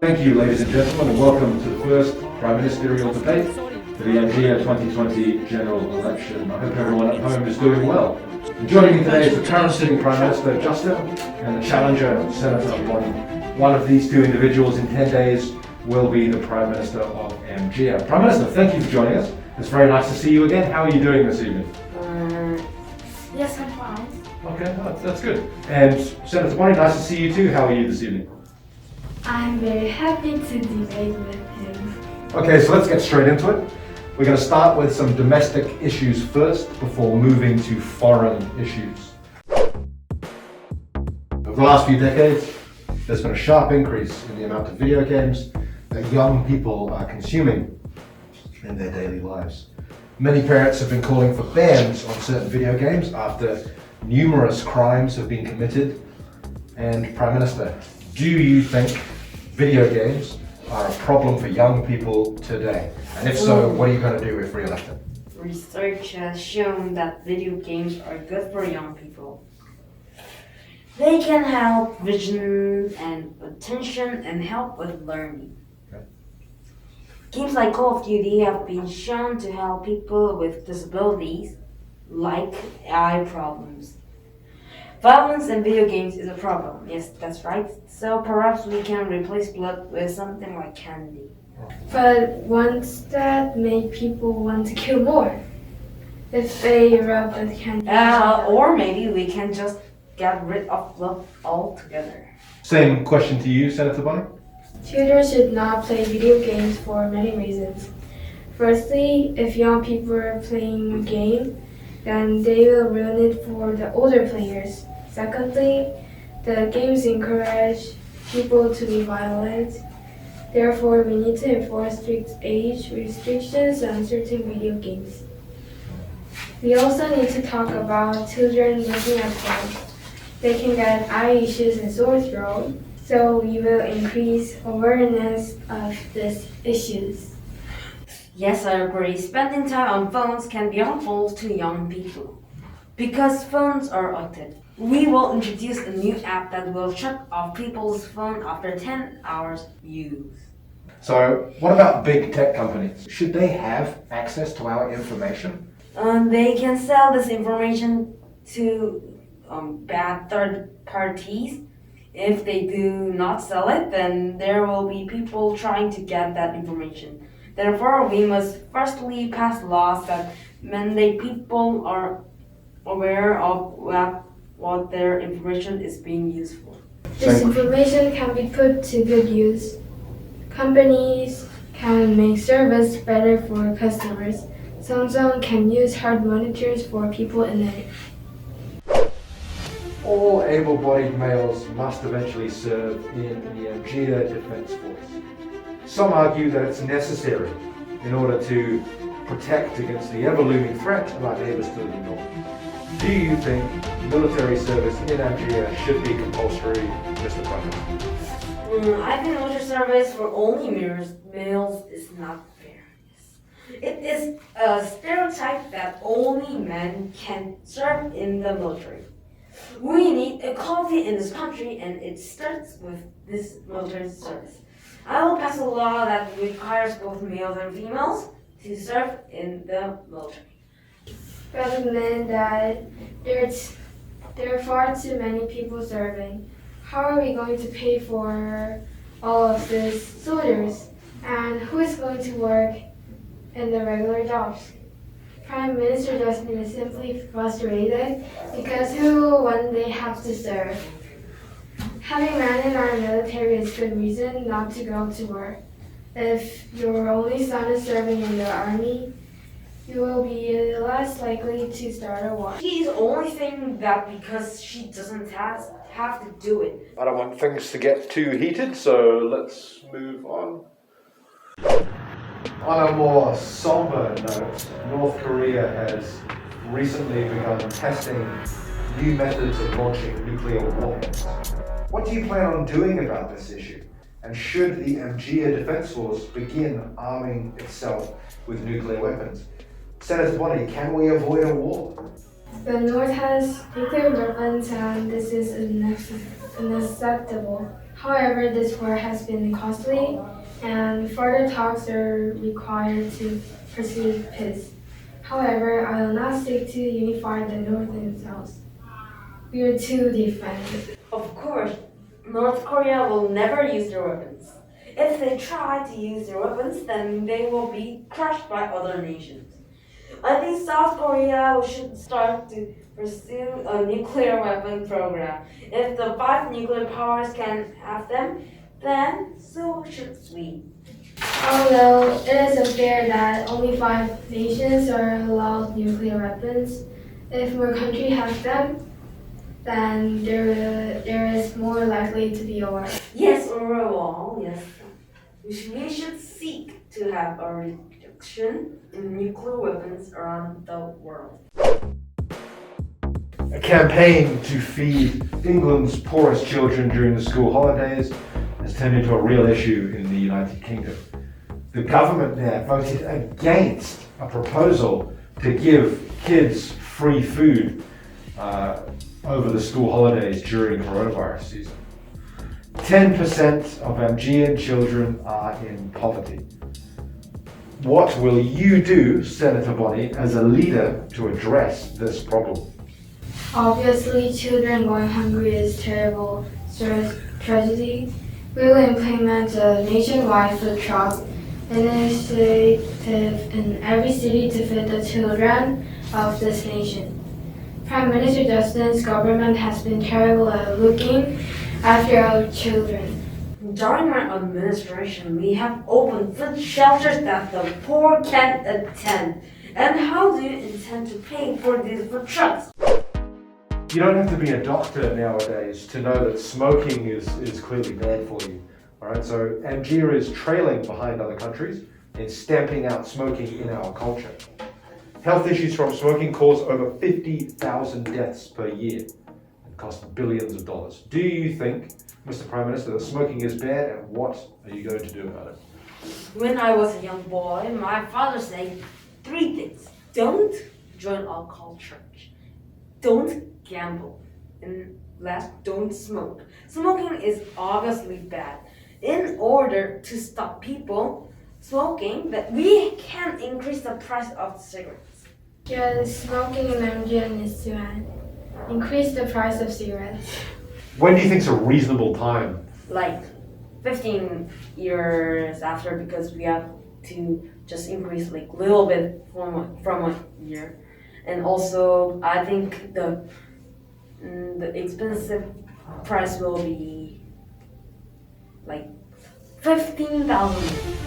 Thank you, ladies and gentlemen, and welcome to the first Prime Ministerial debate for the AMJea 2020 General Election. I hope everyone at home is doing well. And joining me today is the current sitting Prime Minister, Justin, and the challenger, Senator Bonnie. One of these two individuals in 10 days will be the Prime Minister of AMJea. Prime Minister, thank you for joining us. It's very nice to see you again. How are you doing this evening? Yes, I'm fine. Okay, that's good. And Senator Bonnie, nice to see you too. How are you this evening? I'm very happy to debate with him. Okay, so let's get straight into it. We're going to start with some domestic issues first before moving to foreign issues. Over the last few decades, there's been a sharp increase in the amount of video games that young people are consuming in their daily lives. Many parents have been calling for bans on certain video games after numerous crimes have been committed. And Prime Minister, do you think video games are a problem for young people today? And if so, what are you going to do if re-elected? Research has shown that video games are good for young people. They can help vision and attention and help with learning. Okay. Games like Call of Duty have been shown to help people with disabilities like eye problems. Violence in video games is a problem. Yes, that's right. So perhaps we can replace blood with something like candy. But once that made people want to kill more, if they rub the candy. Or maybe we can just get rid of blood altogether. Same question to you, Senator Bonner. Children should not play video games for many reasons. Firstly, if young people are playing a game, then they will ruin it for the older players. Secondly, the games encourage people to be violent. Therefore, we need to enforce strict age restrictions on certain video games. We also need to talk about children looking at phones. They can get eye issues and sore throat, so we will increase awareness of these issues. Yes, I agree. Spending time on phones can be harmful to young people. Because phones are addictive, we will introduce a new app that will shut off people's phone after 10 hours use. So, what about big tech companies? Should they have access to our information? They can sell this information to bad third parties. If they do not sell it, then there will be people trying to get that information. Therefore, we must firstly pass laws that mandate people are aware of what their information is being used for. This information can be put to good use. Companies can make service better for customers. Samsung can use heart monitors for people in need. All able-bodied males must eventually serve in the AMJea Defence Force. Some argue that it's necessary in order to protect against the ever-looming threat of our neighbours to the north. Do you think military service in AMJea should be compulsory, Mr. Prime Minister? I think military service for only males is not fair. It is a stereotype that only men can serve in the military. We need equality in this country, and it starts with this military service. I will pass a law that requires both males and females to serve in the military. Rather than that, there are far too many people serving. How are we going to pay for all of these soldiers? And who is going to work in the regular jobs? Prime Minister Justin is simply frustrated because who when they have to serve? Having men in our military is good reason not to go to war. If your only son is serving in the army, you will be less likely to start a war. She's only saying that because she doesn't have to do it. I don't want things to get too heated, so let's move on. On a more somber note, North Korea has recently begun testing new methods of launching nuclear warheads. What do you plan on doing about this issue? And should the AMJea Defence Force begin arming itself with nuclear weapons? Senator Bonnie, can we avoid a war? The North has nuclear weapons and this is unacceptable. However, this war has been costly and further talks are required to pursue peace. However, I will not seek to unify the North and South. We are to defend. Of course, North Korea will never use their weapons. If they try to use their weapons, then they will be crushed by other nations. I think South Korea should start to pursue a nuclear weapon program. If the 5 nuclear powers can have them, then so should we. Although it is unfair that only 5 nations are allowed nuclear weapons, if more countries have them, then there is more likely to be a war. Yes, overall, yes. We should seek to have a reduction in nuclear weapons around the world. A campaign to feed England's poorest children during the school holidays has turned into a real issue in the United Kingdom. The government there voted against a proposal to give kids free food over the school holidays during coronavirus season. 10% of AMJean children are in poverty. What will you do, Senator Bonnie, as a leader to address this problem? Obviously, children going hungry is terrible tragedy. We will implement a nationwide food truck initiative in every city to feed the children of this nation. Prime Minister Justin's government has been terrible at looking after our children. During my administration, we have opened food shelters that the poor can attend. And how do you intend to pay for these food trucks? You don't have to be a doctor nowadays to know that smoking is clearly bad for you. Alright, so AMJea is trailing behind other countries in stamping out smoking in our culture. Health issues from smoking cause over 50,000 deaths per year and cost billions of dollars. Do you think, Mr. Prime Minister, that smoking is bad, and what are you going to do about it? When I was a young boy, my father said 3 things. Don't join a cult church. Don't gamble. And last, don't smoke. Smoking is obviously bad. In order to stop people smoking, that we can increase the price of cigarettes. Yes, smoking in AMJea needs to end. Increase the price of cigarettes. When do you think is a reasonable time? Like 15 years after, because we have to just increase like a little bit from a year. And also, I think the expensive price will be like 15,000.